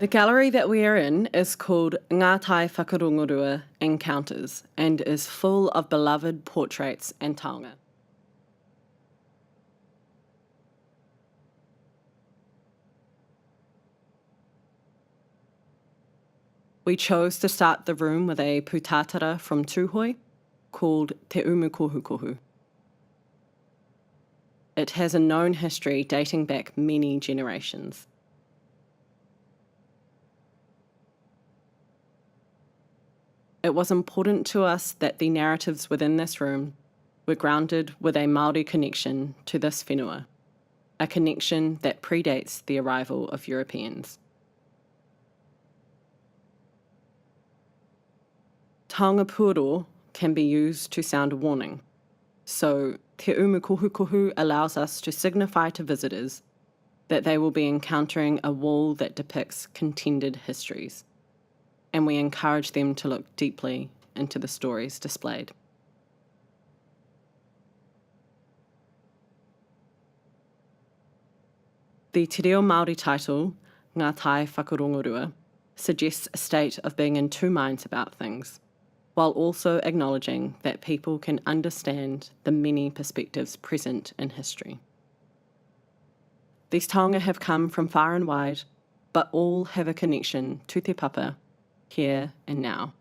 The gallery that we are in is called Ngā Tai Whakarongorewa Encounters and is full of beloved portraits and taonga. We chose to start the room with a pūtātara from Tūhoi called Te Umukohukohu. It has a known history dating back many generations. It was important to us that the narratives within this room were grounded with a Māori connection to this whenua, a connection that predates the arrival of Europeans. Taonga pūoro can be used to sound a warning, so Te Umukohukohu allows us to signify to visitors that they will be encountering a wall that depicts contended histories, and we encourage them to look deeply into the stories displayed. The te reo Māori title, Ngā Tai Whakarongorewa, suggests a state of being in two minds about things, while also acknowledging that people can understand the many perspectives present in history. These taonga have come from far and wide, but all have a connection to te papa, here and now.